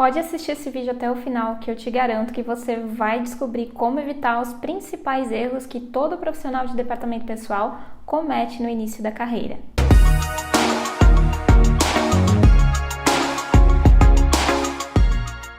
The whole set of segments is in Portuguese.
Pode assistir esse vídeo até o final, que eu te garanto que você vai descobrir como evitar os principais erros que todo profissional de departamento pessoal comete no início da carreira.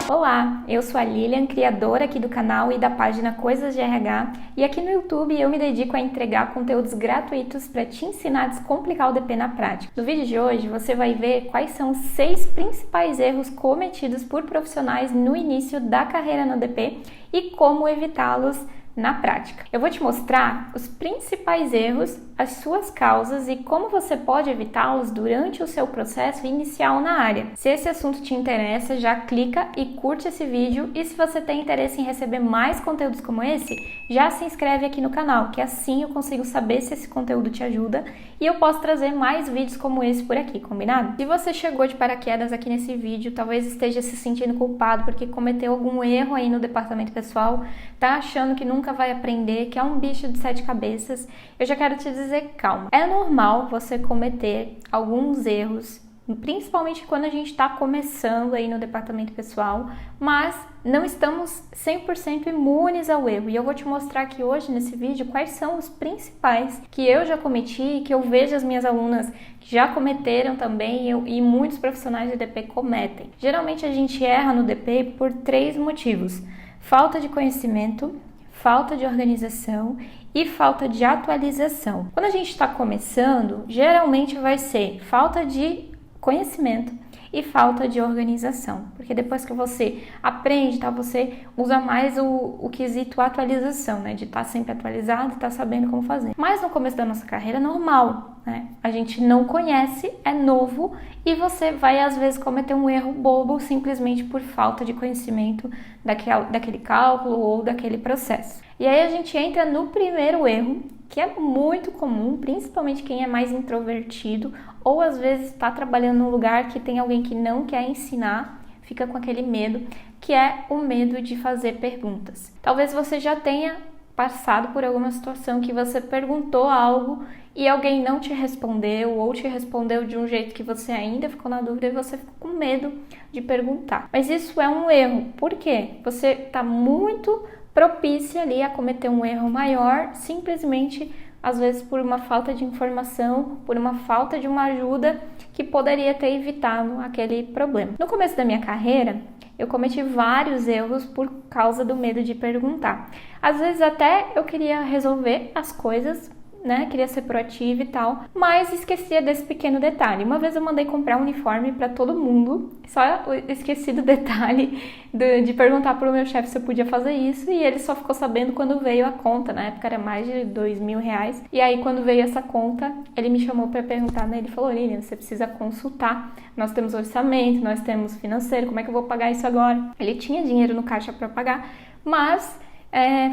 Olá, eu sou a Lilian, criadora aqui do canal e da página Coisas de RH, e aqui no YouTube eu me dedico a entregar conteúdos gratuitos para te ensinar a descomplicar o DP na prática. No vídeo de hoje você vai ver quais são os 6 principais erros cometidos por profissionais no início da carreira no DP e como evitá-los na prática. Eu vou te mostrar os principais erros, as suas causas e como você pode evitá-los durante o seu processo inicial na área. Se esse assunto te interessa, já clica e curte esse vídeo, e se você tem interesse em receber mais conteúdos como esse, já se inscreve aqui no canal, que assim eu consigo saber se esse conteúdo te ajuda e eu posso trazer mais vídeos como esse por aqui, combinado? Se você chegou de paraquedas aqui nesse vídeo, talvez esteja se sentindo culpado porque cometeu algum erro aí no departamento pessoal, tá achando que nunca vai aprender, que é um bicho de 7 cabeças, eu já quero te dizer, calma. É normal você cometer alguns erros, principalmente quando a gente está começando aí no departamento pessoal, mas não estamos 100% imunes ao erro. E eu vou te mostrar aqui hoje nesse vídeo quais são os principais que eu já cometi, que eu vejo as minhas alunas que já cometeram também e muitos profissionais de DP cometem. Geralmente a gente erra no DP por 3 motivos: falta de conhecimento, falta de organização e falta de atualização. Quando a gente está começando, geralmente vai ser falta de conhecimento e falta de organização, porque depois que você aprende, tá, você usa mais o quesito atualização, né, de estar sempre atualizado, estar sabendo como fazer. Mas no começo da nossa carreira é normal, né, a gente não conhece, é novo e você vai às vezes cometer um erro bobo simplesmente por falta de conhecimento daquele cálculo ou daquele processo. E aí a gente entra no primeiro erro, que é muito comum, principalmente quem é mais introvertido ou às vezes está trabalhando num lugar que tem alguém que não quer ensinar, fica com aquele medo, que é o medo de fazer perguntas. Talvez você já tenha passado por alguma situação que você perguntou algo e alguém não te respondeu ou te respondeu de um jeito que você ainda ficou na dúvida e você ficou com medo de perguntar. Mas isso é um erro. Por quê? Você está muito propícia ali a cometer um erro maior, simplesmente às vezes por uma falta de informação, por uma falta de uma ajuda que poderia ter evitado aquele problema. No começo da minha carreira, eu cometi vários erros por causa do medo de perguntar. Às vezes até eu queria resolver as coisas, né? Queria ser proativa e tal, mas esquecia desse pequeno detalhe. Uma vez eu mandei comprar um uniforme para todo mundo, só esqueci do detalhe de perguntar pro meu chefe se eu podia fazer isso, e ele só ficou sabendo quando veio a conta. Na época era mais de R$2.000, e aí quando veio essa conta, ele me chamou para perguntar, né? Ele falou: Lilian, você precisa consultar, nós temos orçamento, nós temos financeiro, como é que eu vou pagar isso agora? Ele tinha dinheiro no caixa para pagar, mas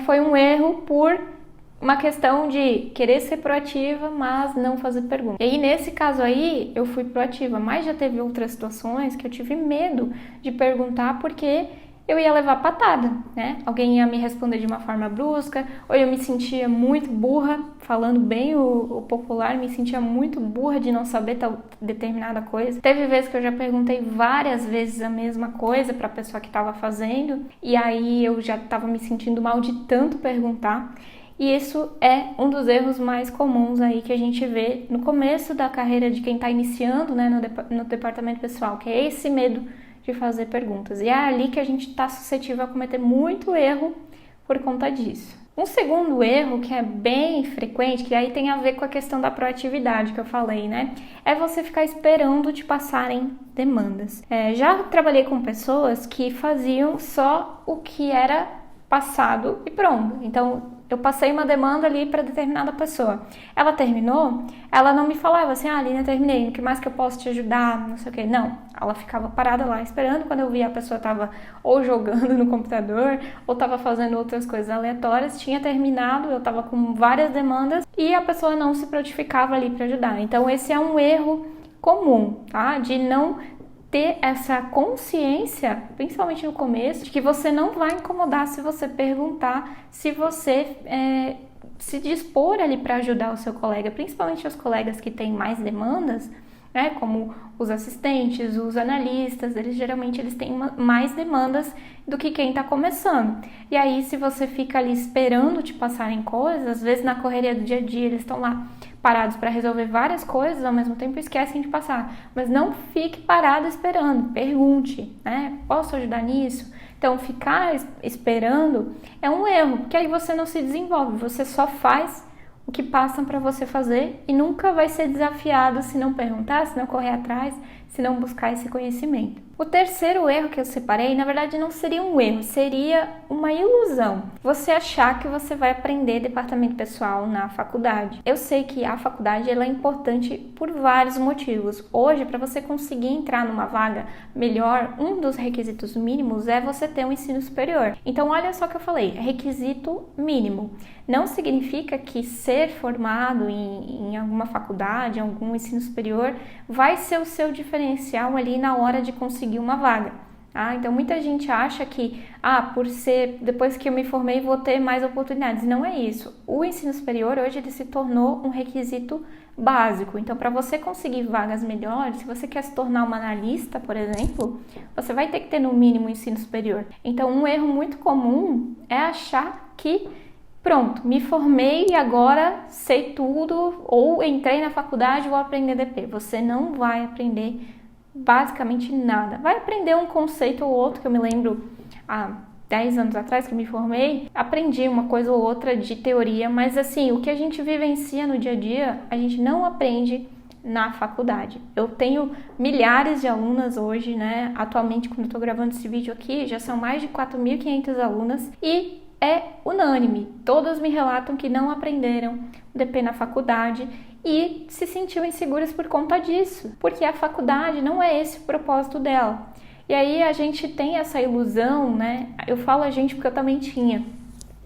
foi um erro por uma questão de querer ser proativa, mas não fazer pergunta. E aí, nesse caso aí, eu fui proativa, mas já teve outras situações que eu tive medo de perguntar porque eu ia levar patada, né? Alguém ia me responder de uma forma brusca, ou eu me sentia muito burra, falando bem o popular, me sentia muito burra de não saber tal determinada coisa. Teve vezes que eu já perguntei várias vezes a mesma coisa para a pessoa que estava fazendo, e aí eu já estava me sentindo mal de tanto perguntar. E isso é um dos erros mais comuns aí que a gente vê no começo da carreira de quem está iniciando, né, no departamento pessoal, que é esse medo de fazer perguntas. E é ali que a gente está suscetível a cometer muito erro por conta disso. Um segundo erro que é bem frequente, que aí tem a ver com a questão da proatividade que eu falei, né, é você ficar esperando te passarem demandas. Já trabalhei com pessoas que faziam só o que era passado e pronto. Então, eu passei uma demanda ali para determinada pessoa. Ela terminou, ela não me falava assim: ah, Lina, terminei, o que mais que eu posso te ajudar, não sei o quê. Não, ela ficava parada lá esperando. Quando eu via a pessoa estava ou jogando no computador ou estava fazendo outras coisas aleatórias, tinha terminado, eu estava com várias demandas e a pessoa não se prontificava ali para ajudar. Então esse é um erro comum, tá? De não ter essa consciência, principalmente no começo, de que você não vai incomodar se você perguntar, se você se dispor ali para ajudar o seu colega, principalmente os colegas que têm mais demandas. né? Como os assistentes, os analistas, geralmente eles têm mais demandas do que quem está começando. E aí, se você fica ali esperando te passarem coisas, às vezes na correria do dia a dia eles estão lá parados para resolver várias coisas, ao mesmo tempo esquecem de passar. Mas não fique parado esperando, pergunte, né? Posso ajudar nisso? Então, ficar esperando é um erro, porque aí você não se desenvolve, você só faz o que passam para você fazer e nunca vai ser desafiado se não perguntar, se não correr atrás, se não buscar esse conhecimento. O terceiro erro que eu separei, na verdade não seria um erro, seria uma ilusão. Você achar que você vai aprender departamento pessoal na faculdade. Eu sei que a faculdade ela é importante por vários motivos. Hoje, para você conseguir entrar numa vaga melhor, um dos requisitos mínimos é você ter um ensino superior. Então, olha só o que eu falei, requisito mínimo. Não significa que ser formado em alguma faculdade, em algum ensino superior, vai ser o seu diferencial ali na hora de conseguir uma vaga. Então muita gente acha que por ser depois que eu me formei vou ter mais oportunidades. Não é isso. O ensino superior hoje ele se tornou um requisito básico. Então para você conseguir vagas melhores, se você quer se tornar uma analista, por exemplo, você vai ter que ter no mínimo um ensino superior. Então um erro muito comum é achar que pronto, me formei e agora sei tudo, ou entrei na faculdade e vou aprender DP. Você não vai aprender basicamente nada. Vai aprender um conceito ou outro, que eu me lembro há 10 anos atrás que eu me formei, aprendi uma coisa ou outra de teoria, mas assim, o que a gente vivencia no dia a dia, a gente não aprende na faculdade. Eu tenho milhares de alunas hoje, né? Atualmente, quando eu tô gravando esse vídeo aqui, já são mais de 4.500 alunas e é unânime. Todas me relatam que não aprenderam DP na faculdade e se sentiam inseguras por conta disso, porque a faculdade não é esse o propósito dela. E aí a gente tem essa ilusão, né? Eu falo a gente porque eu também tinha,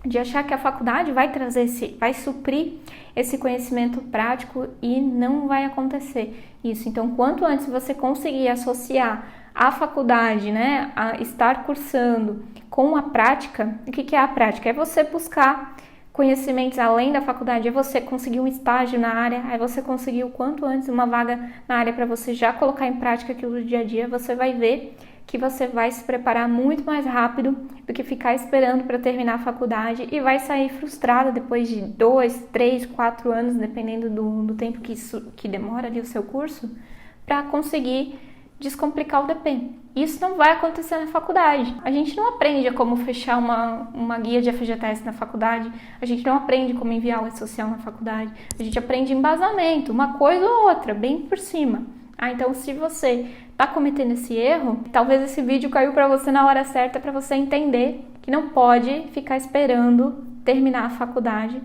de achar que a faculdade vai trazer vai suprir esse conhecimento prático e não vai acontecer isso. Então, quanto antes você conseguir associar a faculdade, né, a estar cursando com a prática, o que é a prática? É você buscar conhecimentos além da faculdade, é você conseguir um estágio na área, é você conseguir o quanto antes uma vaga na área para você já colocar em prática aquilo do dia a dia. Você vai ver que você vai se preparar muito mais rápido do que ficar esperando para terminar a faculdade e vai sair frustrada depois de 2, 3, 4 anos, dependendo do tempo que demora ali o seu curso, para conseguir descomplicar o DP. Isso não vai acontecer na faculdade. A gente não aprende a como fechar uma guia de FGTS na faculdade, a gente não aprende como enviar o social na faculdade, a gente aprende embasamento, uma coisa ou outra, bem por cima. Então, se você está cometendo esse erro, talvez esse vídeo caiu para você na hora certa para você entender que não pode ficar esperando terminar a faculdade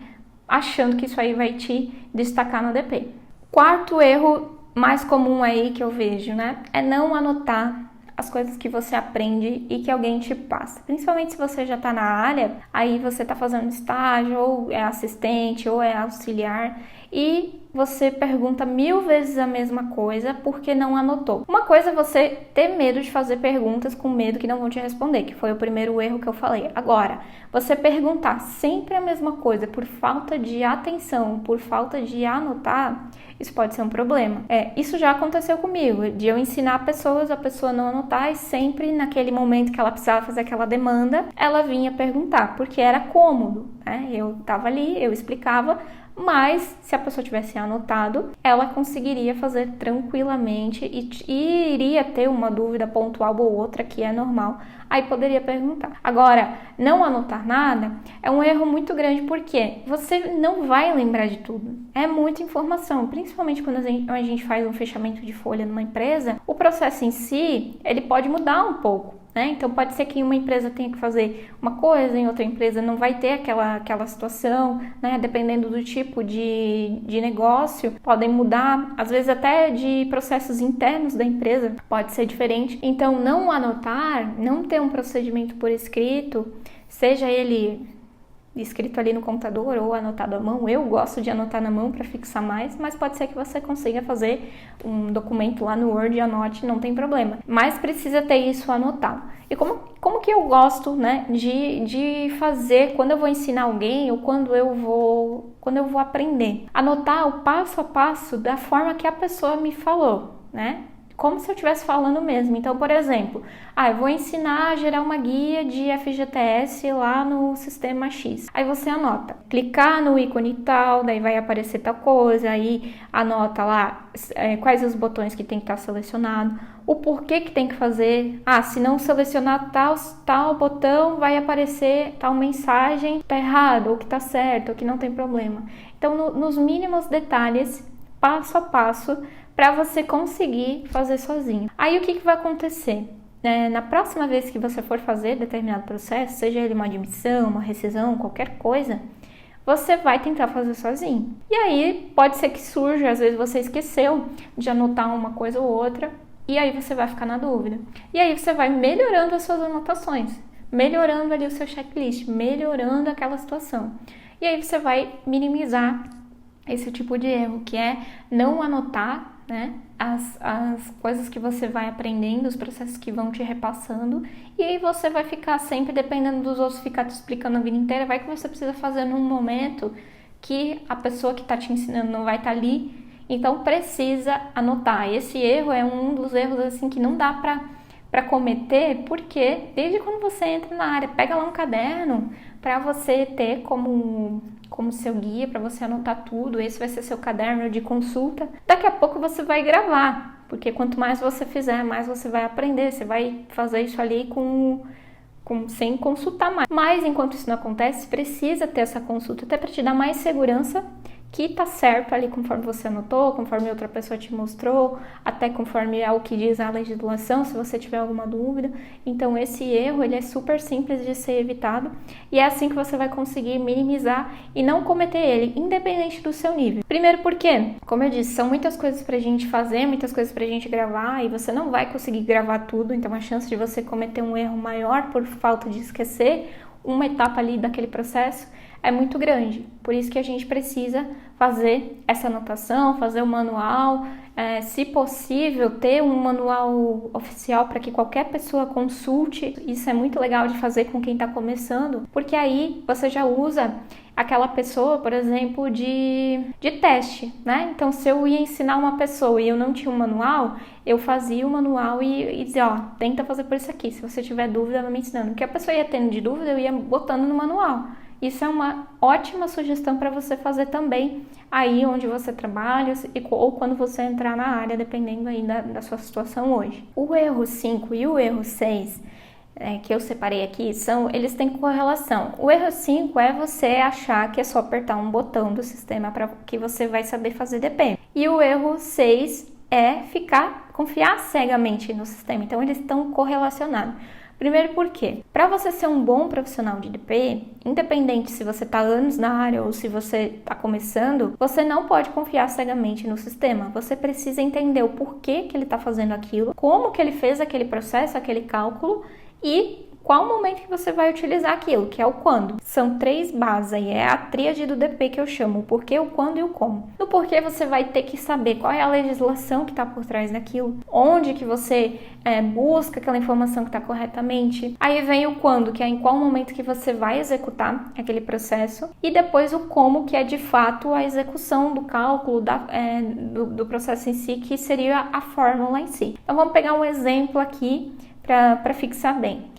achando que isso aí vai te destacar no DP. Quarto erro mais comum aí que eu vejo, né, é não anotar as coisas que você aprende e que alguém te passa. Principalmente se você já está na área, aí você está fazendo estágio, ou é assistente, ou é auxiliar, e você pergunta 1000 vezes a mesma coisa porque não anotou. Uma coisa é você ter medo de fazer perguntas com medo que não vão te responder, que foi o primeiro erro que eu falei. Agora, você perguntar sempre a mesma coisa por falta de atenção, por falta de anotar, isso pode ser um problema. Isso já aconteceu comigo, de eu ensinar pessoas, a pessoa não anotar e sempre naquele momento que ela precisava fazer aquela demanda, ela vinha perguntar, porque era cômodo, né? Eu estava ali, eu explicava, mas se a pessoa tivesse anotado, ela conseguiria fazer tranquilamente e iria ter uma dúvida pontual ou outra, que é normal, aí poderia perguntar. Agora, não anotar nada é um erro muito grande, porque você não vai lembrar de tudo. É muita informação, principalmente quando a gente faz um fechamento de folha numa empresa, o processo em si, ele pode mudar um pouco. Então pode ser que em uma empresa tenha que fazer uma coisa, em outra empresa não vai ter aquela situação, né? Dependendo do tipo de negócio, podem mudar, às vezes até de processos internos da empresa, pode ser diferente. Então não anotar, não ter um procedimento por escrito, seja ele escrito ali no computador ou anotado à mão. Eu gosto de anotar na mão para fixar mais, mas pode ser que você consiga fazer um documento lá no Word e anote, não tem problema. Mas precisa ter isso anotado. E como que eu gosto, né, de fazer quando eu vou ensinar alguém ou quando eu vou aprender? Anotar o passo a passo da forma que a pessoa me falou, né? Como se eu estivesse falando mesmo. Então, por exemplo, eu vou ensinar a gerar uma guia de FGTS lá no sistema X. Aí você anota, clicar no ícone tal, daí vai aparecer tal coisa, aí anota lá quais os botões que tem que estar selecionado, o porquê que tem que fazer. Se não selecionar tal botão, vai aparecer tal mensagem, tá errado, ou que tá certo, ou que não tem problema. Então, nos mínimos detalhes, passo a passo, para você conseguir fazer sozinho. Aí o que vai acontecer? Na próxima vez que você for fazer determinado processo, seja ele uma admissão, uma rescisão, qualquer coisa, você vai tentar fazer sozinho. E aí pode ser que surja, às vezes você esqueceu de anotar uma coisa ou outra, e aí você vai ficar na dúvida. E aí você vai melhorando as suas anotações, melhorando ali o seu checklist, melhorando aquela situação. E aí você vai minimizar esse tipo de erro, que é não anotar, né, as coisas que você vai aprendendo, os processos que vão te repassando, e aí você vai ficar sempre dependendo dos outros, ficar te explicando a vida inteira, vai que você precisa fazer num momento que a pessoa que está te ensinando não vai estar ali, então precisa anotar. Esse erro é um dos erros assim que não dá para cometer, porque desde quando você entra na área, pega lá um caderno para você ter como seu guia, para você anotar tudo. Esse vai ser seu caderno de consulta. Daqui a pouco você vai gravar, porque quanto mais você fizer, mais você vai aprender. Você vai fazer isso ali sem consultar mais. Mas enquanto isso não acontece, precisa ter essa consulta, até para te dar mais segurança que tá certo ali conforme você anotou, conforme outra pessoa te mostrou, até conforme é o que diz a legislação, se você tiver alguma dúvida. Então esse erro, ele é super simples de ser evitado, e é assim que você vai conseguir minimizar e não cometer ele, independente do seu nível. Primeiro porque, como eu disse, são muitas coisas pra gente fazer, muitas coisas pra gente gravar, e você não vai conseguir gravar tudo, então a chance de você cometer um erro maior por falta de esquecer uma etapa ali daquele processo é muito grande. Por isso que a gente precisa fazer essa anotação, fazer o manual, se possível, ter um manual oficial para que qualquer pessoa consulte. Isso é muito legal de fazer com quem está começando, porque aí você já usa aquela pessoa, por exemplo, de teste, né? Então, se eu ia ensinar uma pessoa e eu não tinha um manual, eu fazia o manual e dizia, tenta fazer por isso aqui. Se você tiver dúvida, vai me ensinando. O que a pessoa ia tendo de dúvida, eu ia botando no manual. Isso é uma ótima sugestão para você fazer também aí onde você trabalha ou quando você entrar na área, dependendo aí da sua situação hoje. O erro 5 e o erro 6, que eu separei aqui, eles têm correlação. O erro 5 é você achar que é só apertar um botão do sistema para que você vai saber fazer DP. E o erro 6 é confiar cegamente no sistema. Então, eles estão correlacionados. Primeiro porque, para você ser um bom profissional de DP, independente se você está anos na área ou se você está começando, você não pode confiar cegamente no sistema. Você precisa entender o porquê que ele está fazendo aquilo, como que ele fez aquele processo, aquele cálculo e qual o momento que você vai utilizar aquilo, que é o quando. São 3 bases aí, é a tríade do DP que eu chamo, o porquê, o quando e o como. No porquê você vai ter que saber qual é a legislação que está por trás daquilo, onde que você busca aquela informação que está corretamente. Aí vem o quando, que é em qual momento que você vai executar aquele processo, e depois o como, que é de fato a execução do cálculo, do processo em si, que seria a fórmula em si. Então vamos pegar um exemplo aqui para fixar bem.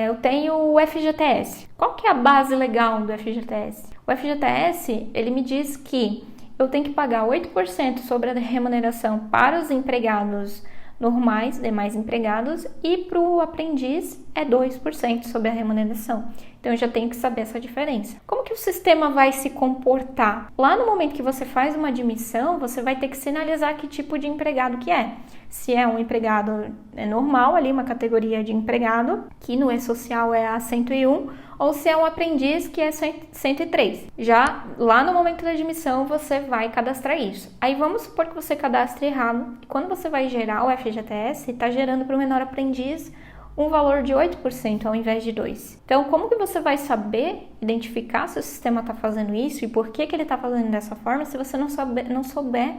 Eu tenho o FGTS. Qual que é a base legal do FGTS? O FGTS, ele me diz que eu tenho que pagar 8% sobre a remuneração para os empregados normais, demais empregados, e para o aprendiz é 2% sobre a remuneração. Então eu já tenho que saber essa diferença. Como que o sistema vai se comportar? Lá no momento que você faz uma admissão, você vai ter que sinalizar que tipo de empregado que é. Se é um empregado normal, ali uma categoria de empregado, que no E-Social é a 101, ou se é um aprendiz, que é 103. Já lá no momento da admissão, você vai cadastrar isso. Aí vamos supor que você cadastre errado, e quando você vai gerar o FGTS, está gerando para o menor aprendiz um valor de 8% ao invés de 2%. Então, como que você vai saber identificar se o sistema está fazendo isso e por que ele está fazendo dessa forma se você não souber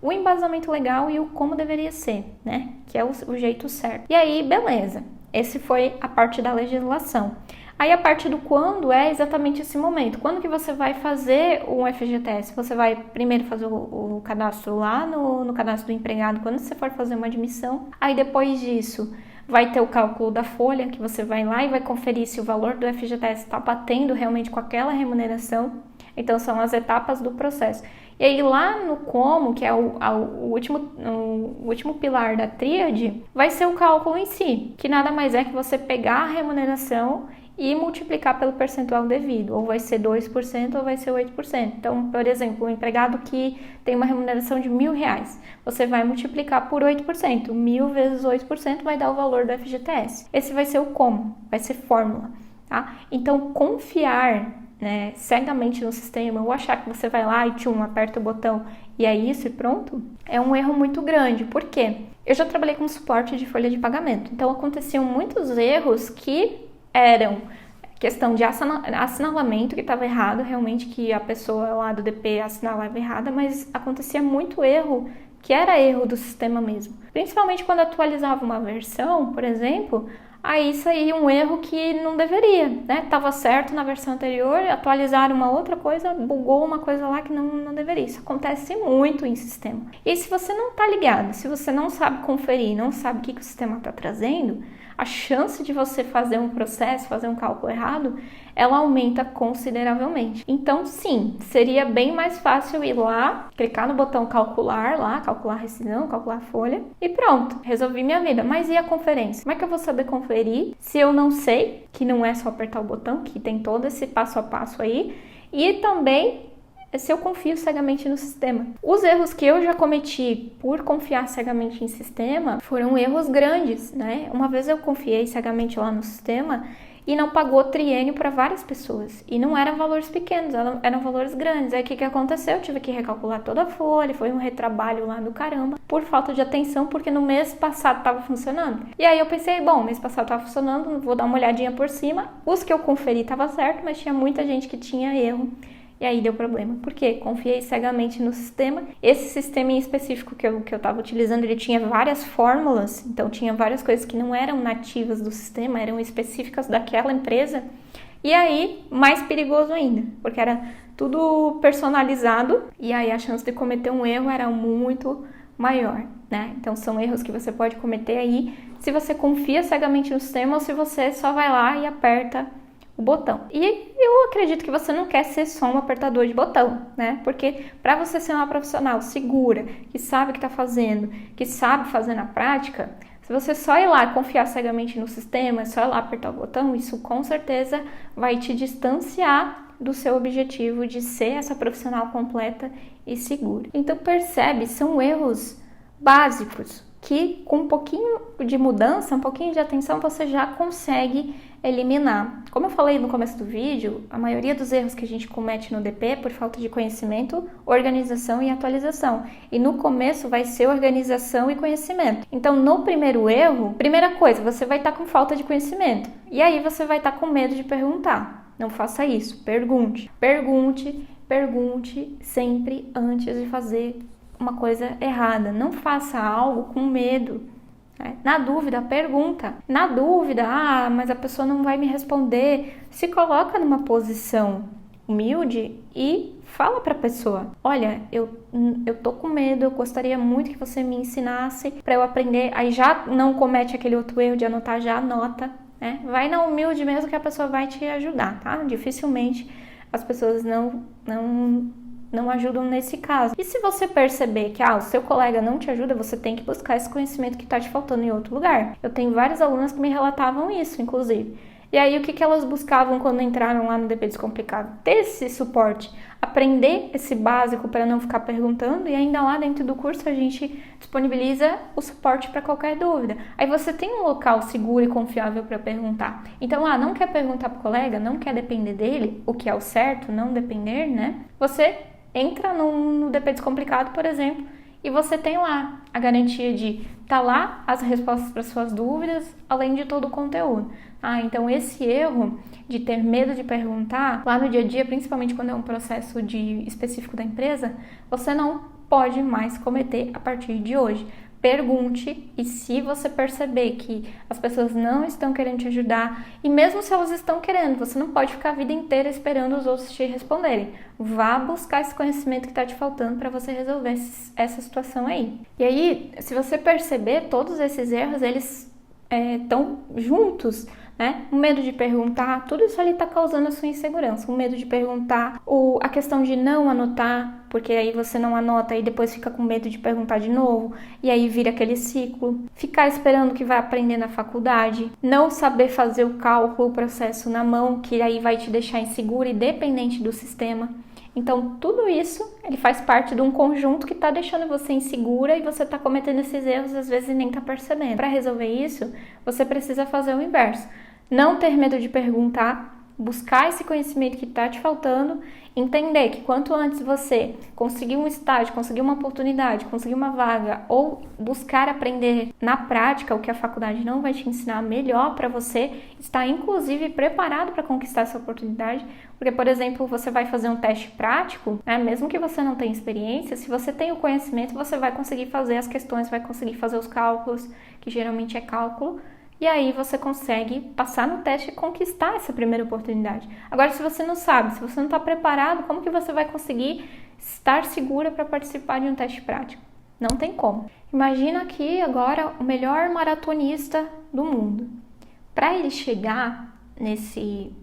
o embasamento legal e o como deveria ser, né? Que é o jeito certo. E aí, beleza. Esse foi a parte da legislação. Aí a parte do quando é exatamente esse momento. Quando que você vai fazer um FGTS? Você vai primeiro fazer o cadastro lá no cadastro do empregado, quando você for fazer uma admissão. Aí depois disso, vai ter o cálculo da folha, que você vai lá e vai conferir se o valor do FGTS está batendo realmente com aquela remuneração. Então, são as etapas do processo. E aí, lá no como, que é o último pilar da tríade, vai ser o cálculo em si, que nada mais é que você pegar a remuneração e multiplicar pelo percentual devido, ou vai ser 2% ou vai ser 8%. Então, por exemplo, um empregado que tem uma remuneração de R$1.000, você vai multiplicar por 8%. 1.000 vezes 8% vai dar o valor do FGTS. Esse vai ser o como, vai ser fórmula, tá? Então, confiar, né, cegamente no sistema, ou achar que você vai lá e aperta o botão e é isso e pronto, é um erro muito grande. Por quê? Eu já trabalhei com suporte de folha de pagamento, então aconteciam muitos erros que eram questão de assinalamento que estava errado, realmente que a pessoa lá do DP assinalava errada, mas acontecia muito erro que era erro do sistema mesmo. Principalmente quando atualizava uma versão, por exemplo, aí saía um erro que não deveria, né? Tava certo na versão anterior, atualizaram uma outra coisa, bugou uma coisa lá que não deveria. Isso acontece muito em sistema. E se você não tá ligado, se você não sabe conferir, não sabe o que o sistema tá trazendo, a chance de você fazer um processo, fazer um cálculo errado, ela aumenta consideravelmente. Então, sim, seria bem mais fácil ir lá, clicar no botão calcular lá, calcular rescisão, calcular folha e pronto, resolvi minha vida. Mas e a conferência? Como é que eu vou saber conferir se eu não sei, que não é só apertar o botão, que tem todo esse passo a passo aí, e também se eu confio cegamente no sistema. Os erros que eu já cometi por confiar cegamente em sistema foram erros grandes, né? Uma vez eu confiei cegamente lá no sistema e não pagou triênio para várias pessoas. E não eram valores pequenos, eram valores grandes. Aí o que aconteceu? Eu tive que recalcular toda a folha, foi um retrabalho lá do caramba, por falta de atenção, porque no mês passado estava funcionando. E aí eu pensei, bom, mês passado estava funcionando, vou dar uma olhadinha por cima. Os que eu conferi estava certo, mas tinha muita gente que tinha erro. E aí deu problema. Por quê? Confiei cegamente no sistema. Esse sistema em específico que eu estava utilizando, ele tinha várias fórmulas, então tinha várias coisas que não eram nativas do sistema, eram específicas daquela empresa. E aí, mais perigoso ainda, porque era tudo personalizado e aí a chance de cometer um erro era muito maior, né? Então são erros que você pode cometer aí se você confia cegamente no sistema ou se você só vai lá e aperta o botão. E eu acredito que você não quer ser só um apertador de botão, né? Porque para você ser uma profissional segura, que sabe o que está fazendo, que sabe fazer na prática, se você só ir lá confiar cegamente no sistema, só ir lá apertar o botão, isso com certeza vai te distanciar do seu objetivo de ser essa profissional completa e segura. Então percebe, são erros básicos que com um pouquinho de mudança, um pouquinho de atenção, você já consegue eliminar. Como eu falei no começo do vídeo, a maioria dos erros que a gente comete no DP é por falta de conhecimento, organização e atualização. E no começo vai ser organização e conhecimento. Então, no primeiro erro, primeira coisa, você vai estar com falta de conhecimento. E aí você vai estar com medo de perguntar. Não faça isso, pergunte. Pergunte sempre antes de fazer uma coisa errada. Não faça algo com medo. Na dúvida, pergunta. Na dúvida, mas a pessoa não vai me responder. Se coloca numa posição humilde e fala para a pessoa: olha, eu tô com medo, eu gostaria muito que você me ensinasse para eu aprender. Aí já não comete aquele outro erro de anotar, já anota, né? Vai na humilde mesmo que a pessoa vai te ajudar, tá? Dificilmente as pessoas não ajudam nesse caso. E se você perceber que o seu colega não te ajuda, você tem que buscar esse conhecimento que está te faltando em outro lugar. Eu tenho várias alunas que me relatavam isso, inclusive. E aí, o que elas buscavam quando entraram lá no DP Descomplicado? Ter esse suporte, aprender esse básico para não ficar perguntando, e ainda lá dentro do curso a gente disponibiliza o suporte para qualquer dúvida. Aí você tem um local seguro e confiável para perguntar. Então, não quer perguntar para o colega, não quer depender dele, o que é o certo, não depender, né? Você entra no DP Descomplicado, por exemplo, e você tem lá a garantia de tá lá as respostas para suas dúvidas, além de todo o conteúdo. Então esse erro de ter medo de perguntar, lá no dia a dia, principalmente quando é um processo específico da empresa, você não pode mais cometer a partir de hoje. Pergunte, e se você perceber que as pessoas não estão querendo te ajudar, e mesmo se elas estão querendo, você não pode ficar a vida inteira esperando os outros te responderem. Vá buscar esse conhecimento que está te faltando para você resolver essa situação aí. E aí, se você perceber, todos esses erros, eles estão juntos, né? O medo de perguntar, tudo isso ali está causando a sua insegurança. O medo de perguntar, a questão de não anotar, porque aí você não anota e depois fica com medo de perguntar de novo, e aí vira aquele ciclo. Ficar esperando que vai aprender na faculdade, não saber fazer o cálculo, o processo na mão, que aí vai te deixar inseguro e dependente do sistema. Então, tudo isso, ele faz parte de um conjunto que está deixando você insegura e você está cometendo esses erros, às vezes, e nem está percebendo. Para resolver isso, você precisa fazer o inverso. Não ter medo de perguntar, buscar esse conhecimento que está te faltando, entender que quanto antes você conseguir um estágio, conseguir uma oportunidade, conseguir uma vaga ou buscar aprender na prática o que a faculdade não vai te ensinar, melhor para você estar inclusive preparado para conquistar essa oportunidade. Porque, por exemplo, você vai fazer um teste prático, né? Mesmo que você não tenha experiência, se você tem o conhecimento, você vai conseguir fazer as questões, vai conseguir fazer os cálculos, que geralmente é cálculo, e aí você consegue passar no teste e conquistar essa primeira oportunidade. Agora, se você não sabe, se você não está preparado, como que você vai conseguir estar segura para participar de um teste prático? Não tem como. Imagina aqui agora o melhor maratonista do mundo. Para ele chegar nesse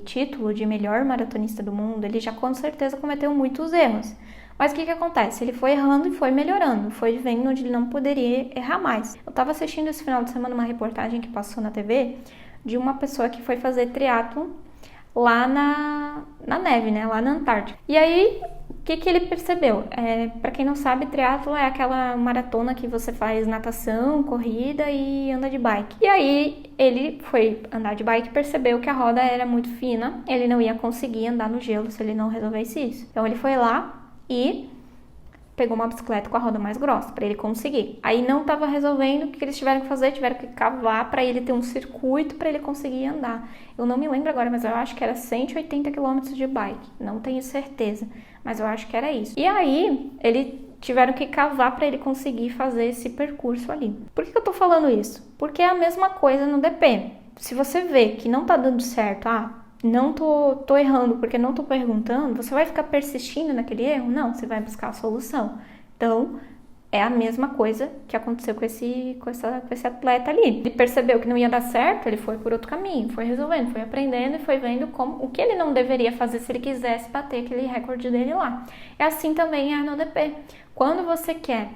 título de melhor maratonista do mundo, ele já com certeza cometeu muitos erros. Mas o que acontece? Ele foi errando e foi melhorando, foi vendo onde ele não poderia errar mais. Eu estava assistindo esse final de semana uma reportagem que passou na TV de uma pessoa que foi fazer triatlon lá na neve, né? Lá na Antártica. E aí, o que ele percebeu? Para quem não sabe, triatlon é aquela maratona que você faz natação, corrida e anda de bike. E aí, ele foi andar de bike e percebeu que a roda era muito fina, ele não ia conseguir andar no gelo se ele não resolvesse isso. Então, ele foi lá e pegou uma bicicleta com a roda mais grossa para ele conseguir. Aí não estava resolvendo, o que eles tiveram que fazer? Tiveram que cavar para ele ter um circuito para ele conseguir andar. Eu não me lembro agora, mas eu acho que era 180 km de bike. Não tenho certeza, mas eu acho que era isso. E aí, tiveram que cavar para ele conseguir fazer esse percurso ali. Por que eu tô falando isso? Porque é a mesma coisa no DP. Se você vê que não tá dando certo, não tô errando porque não tô perguntando, você vai ficar persistindo naquele erro? Não, você vai buscar a solução. Então, é a mesma coisa que aconteceu com esse atleta ali. Ele percebeu que não ia dar certo, ele foi por outro caminho, foi resolvendo, foi aprendendo e foi vendo o que ele não deveria fazer se ele quisesse bater aquele recorde dele lá. É assim também no DP. Quando você quer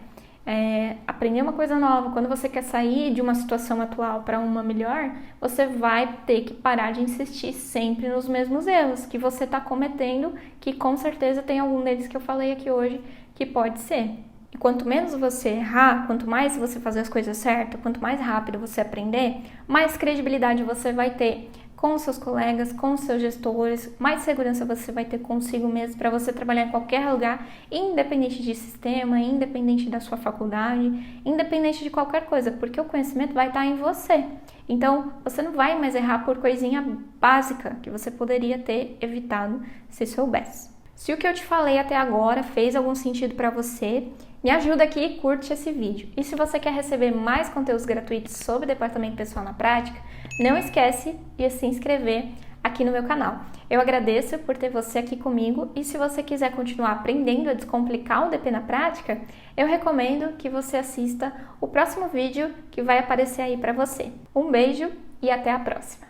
aprender uma coisa nova, quando você quer sair de uma situação atual para uma melhor, você vai ter que parar de insistir sempre nos mesmos erros que você está cometendo, que com certeza tem algum deles que eu falei aqui hoje que pode ser. E quanto menos você errar, quanto mais você fazer as coisas certas, quanto mais rápido você aprender, mais credibilidade você vai ter com os seus colegas, com os seus gestores, mais segurança você vai ter consigo mesmo para você trabalhar em qualquer lugar, independente de sistema, independente da sua faculdade, independente de qualquer coisa, porque o conhecimento vai estar em você. Então, você não vai mais errar por coisinha básica que você poderia ter evitado se soubesse. Se o que eu te falei até agora fez algum sentido para você, me ajuda aqui e curte esse vídeo. E se você quer receber mais conteúdos gratuitos sobre Departamento Pessoal na Prática, não esquece de se inscrever aqui no meu canal. Eu agradeço por ter você aqui comigo e se você quiser continuar aprendendo a descomplicar o DP na prática, eu recomendo que você assista o próximo vídeo que vai aparecer aí para você. Um beijo e até a próxima!